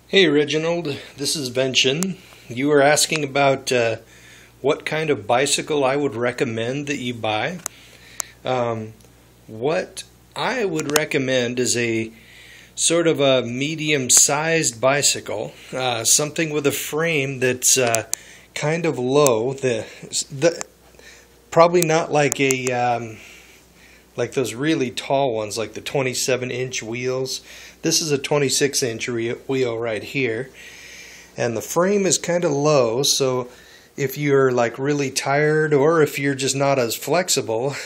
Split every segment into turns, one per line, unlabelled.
Hey Reginald, this is Vention. You were asking about what kind of bicycle I would recommend that you buy. What I would recommend is a sort of a medium-sized bicycle, something with a frame that's kind of low. Probably not like like those really tall ones, like the 27-inch wheels. This is a 26-inch wheel right here, and the frame is kind of low, so if you're like really tired or if you're just not as flexible,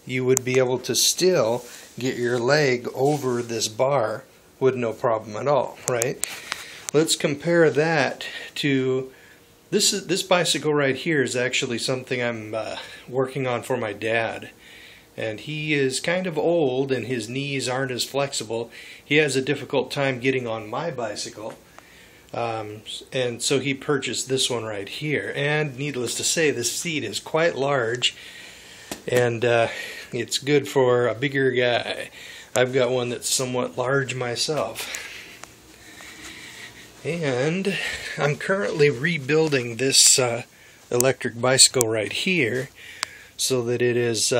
you would be able to still get your leg over this bar with no problem at all, right? Let's compare that to this bicycle right here is actually something I'm working on for my dad. And he is kind of old and his knees aren't as flexible. He has a difficult time getting on my bicycle. And so he purchased this one right here. And needless to say, this seat is quite large. And it's good for a bigger guy. I've got one that's somewhat large myself. And I'm currently rebuilding this electric bicycle right here so that it is...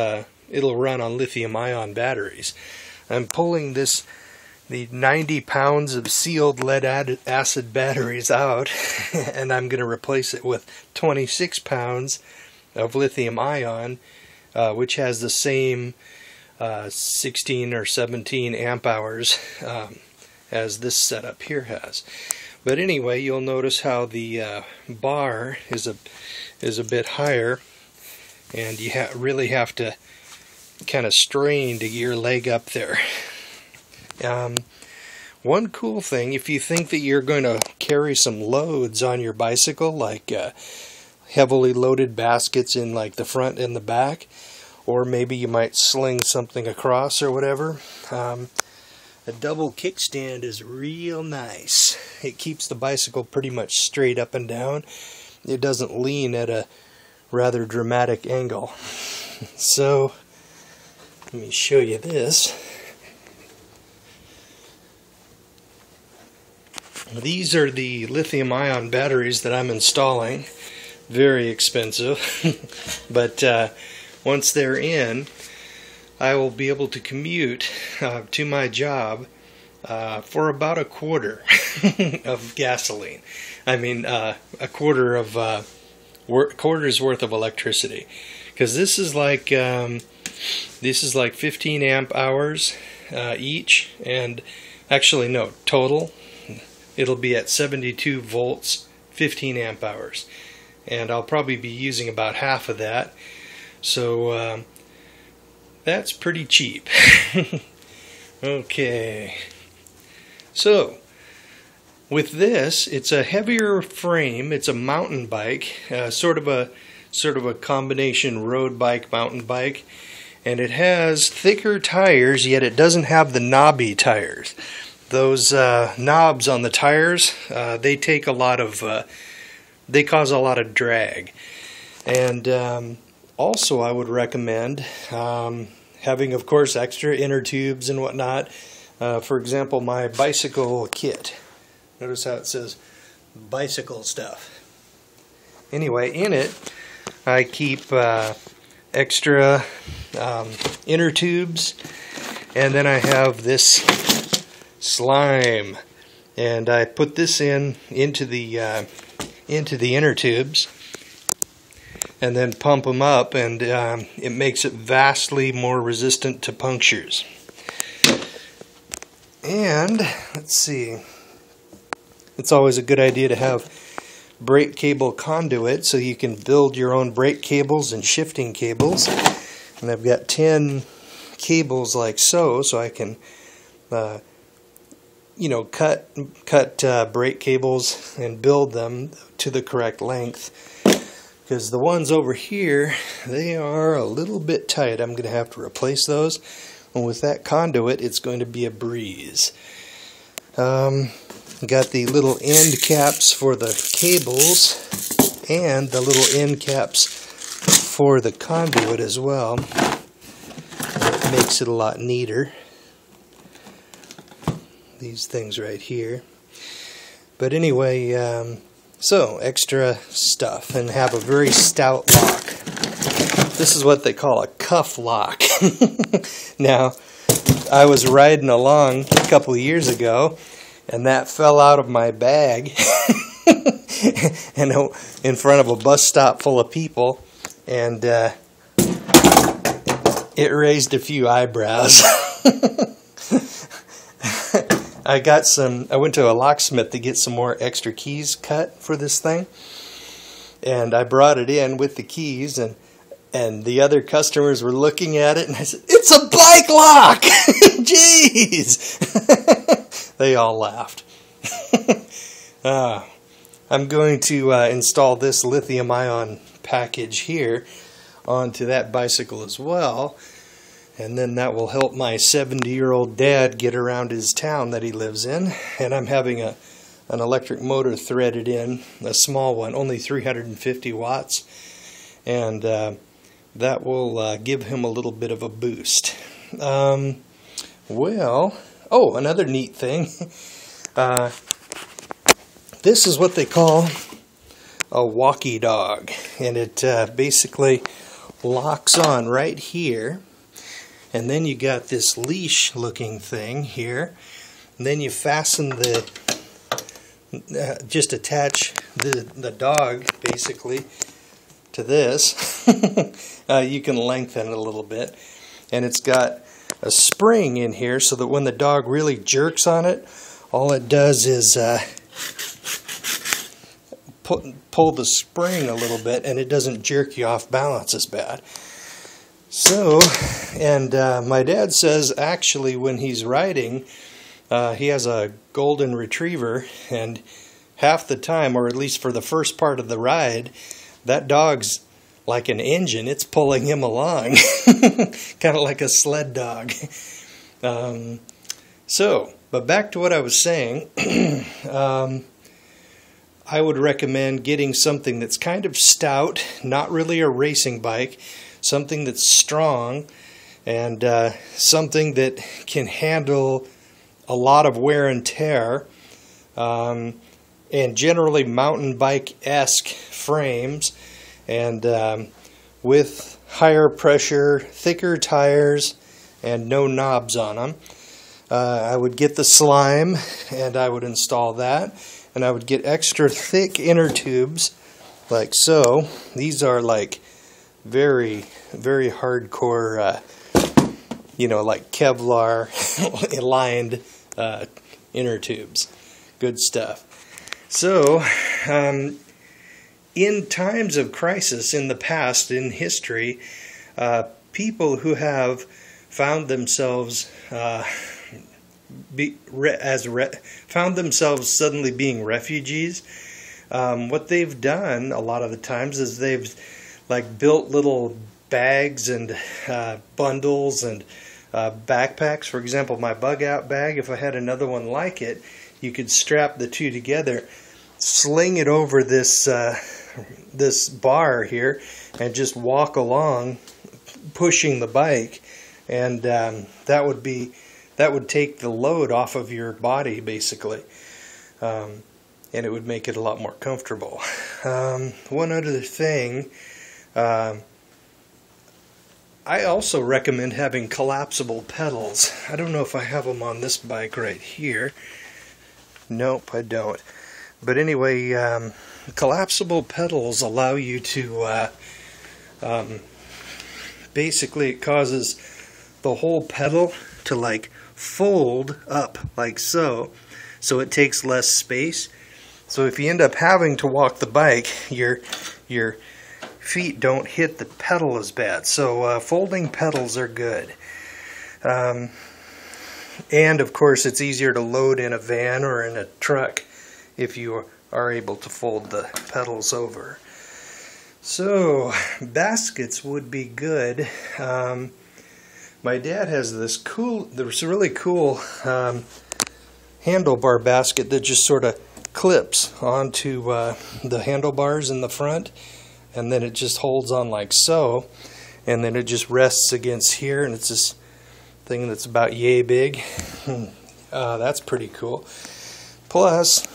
it'll run on lithium-ion batteries. I'm pulling the 90 pounds of sealed lead-acid batteries out, and I'm going to replace it with 26 pounds of lithium-ion, which has the same 16 or 17 amp hours as this setup here has. But anyway, you'll notice how the bar is a bit higher, and you really have to kind of strain to get your leg up there. One cool thing, if you think that you're going to carry some loads on your bicycle, like heavily loaded baskets in like the front and the back, or maybe you might sling something across or whatever, a double kickstand is real nice. It keeps the bicycle pretty much straight up and down. It doesn't lean at a rather dramatic angle. So let me show you this. These are the lithium-ion batteries that I'm installing. Very expensive. But once they're in, I will be able to commute to my job for about a quarter of gasoline. I mean, a quarter's worth of electricity. Because this is like 15 amp hours each, and actually no, total it'll be at 72 volts, 15 amp hours, and I'll probably be using about half of that, so that's pretty cheap. Okay, so with this, it's a heavier frame. It's a mountain bike, sort of a combination road bike, mountain bike, and it has thicker tires, yet it doesn't have the knobby tires. Those knobs on the tires, they take a lot of, they cause a lot of drag. And also I would recommend having, of course, extra inner tubes and whatnot. For example, my bicycle kit. Notice how it says bicycle stuff. Anyway, in it, I keep extra inner tubes, and then I have this slime, and I put this into the inner tubes, and then pump them up, and it makes it vastly more resistant to punctures. And let's see, it's always a good idea to have brake cable conduit so you can build your own brake cables and shifting cables. And I've got 10 cables like so I can cut brake cables and build them to the correct length, because the ones over here, they are a little bit tight. I'm going to have to replace those, and with that conduit it's going to be a breeze. Got the little end caps for the cables and the little end caps for the conduit as well. It makes it a lot neater. These things right here. But anyway, so extra stuff, and have a very stout lock. This is what they call a cuff lock. Now, I was riding along a couple of years ago, and that fell out of my bag and in front of a bus stop full of people, and it raised a few eyebrows. I went to a locksmith to get some more extra keys cut for this thing, and I brought it in with the keys, and the other customers were looking at it, and I said, "It's a bike lock!" Jeez! They all laughed. I'm going to install this lithium-ion package here onto that bicycle as well, and then that will help my 70-year-old dad get around his town that he lives in. And I'm having an electric motor threaded in, a small one, only 350 watts, and that will give him a little bit of a boost. Another neat thing. This is what they call a Walkie Dog, and it basically locks on right here, and then you got this leash looking thing here, and then you fasten just attach the dog basically to this. You can lengthen it a little bit, and it's got a spring in here so that when the dog really jerks on it, all it does is pull the spring a little bit, and it doesn't jerk you off balance as bad. So, and my dad says actually when he's riding, he has a golden retriever, and half the time, or at least for the first part of the ride, that dog's like an engine. It's pulling him along, kind of like a sled dog. But back to what I was saying. I would recommend getting something that's kind of stout, not really a racing bike, something that's strong, and something that can handle a lot of wear and tear, and generally mountain bike-esque frames, and with higher pressure, thicker tires, and no knobs on them. I would get the slime, and I would install that. And I would get extra thick inner tubes, like so. These are like very, very hardcore, like Kevlar lined inner tubes. Good stuff. So, in times of crisis in the past, in history, people who have found themselves found themselves suddenly being refugees, what they've done a lot of the times is they've like built little bags and bundles and backpacks. For example, my bug out bag, if I had another one like it, you could strap the two together, sling it over this this bar here, and just walk along pushing the bike, and that would take the load off of your body, basically, and it would make it a lot more comfortable. One other thing, I also recommend having collapsible pedals. I don't know if I have them on this bike right here. Nope, I don't. But anyway, collapsible pedals allow you to, basically it causes the whole pedal to like fold up like so it takes less space. So if you end up having to walk the bike, your feet don't hit the pedal as bad. So folding pedals are good. And of course it's easier to load in a van or in a truck if you are able to fold the pedals over. So baskets would be good. My dad has this really cool handlebar basket that just sort of clips onto the handlebars in the front, and then it just holds on like so, and then it just rests against here, and it's this thing that's about yay big. That's pretty cool. Plus,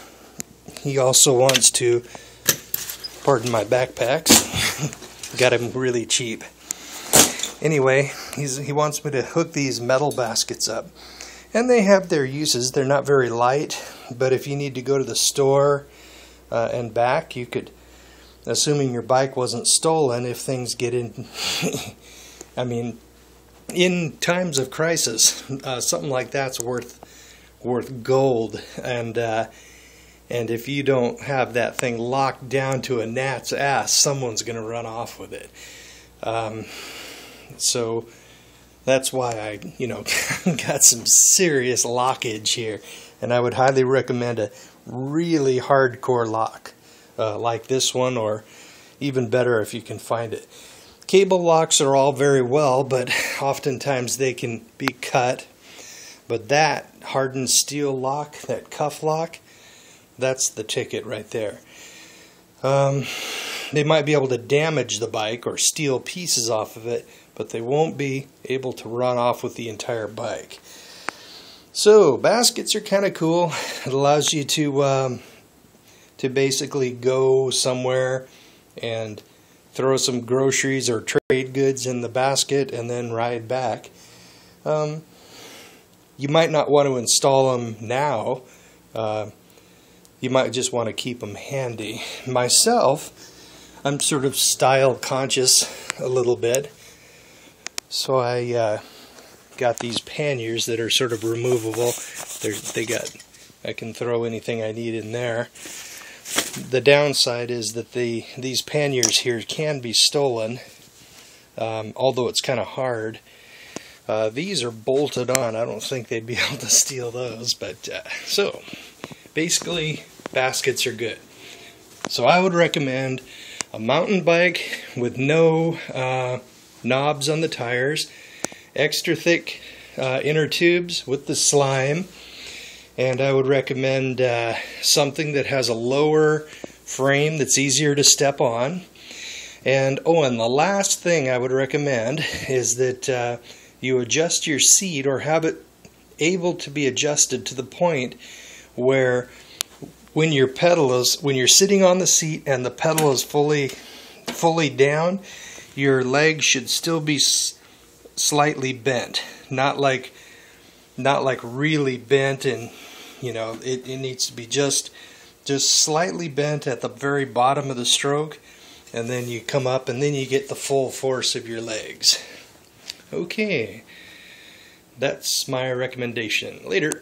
he also wants to, pardon my backpacks, got him really cheap. Anyway, he wants me to hook these metal baskets up. And they have their uses. They're not very light, but if you need to go to the store and back, you could, assuming your bike wasn't stolen, if things get in, I mean, in times of crisis, something like that's worth gold. And if you don't have that thing locked down to a gnat's ass, someone's going to run off with it. So that's why I, got some serious lockage here, and I would highly recommend a really hardcore lock like this one, or even better if you can find it. Cable locks are all very well, but oftentimes they can be cut. But that hardened steel lock, that cuff lock, that's the ticket right there. They might be able to damage the bike or steal pieces off of it, but they won't be able to run off with the entire bike. So baskets are kind of cool. It allows you to basically go somewhere and throw some groceries or trade goods in the basket and then ride back. You might not want to install them now. You might just want to keep them handy. Myself, I'm sort of style conscious a little bit. So I got these panniers that are sort of removable. I can throw anything I need in there. The downside is that these panniers here can be stolen, although it's kind of hard. These are bolted on. I don't think they'd be able to steal those. But so basically, baskets are good. So I would recommend a mountain bike with no knobs on the tires, extra thick inner tubes with the slime, and I would recommend something that has a lower frame that's easier to step on. And and the last thing I would recommend is that you adjust your seat, or have it able to be adjusted to the point where when you're sitting on the seat and the pedal is fully down, your leg should still be slightly bent, not like really bent, and it needs to be just slightly bent at the very bottom of the stroke, and then you come up and then you get the full force of your legs. Okay, that's my recommendation. Later.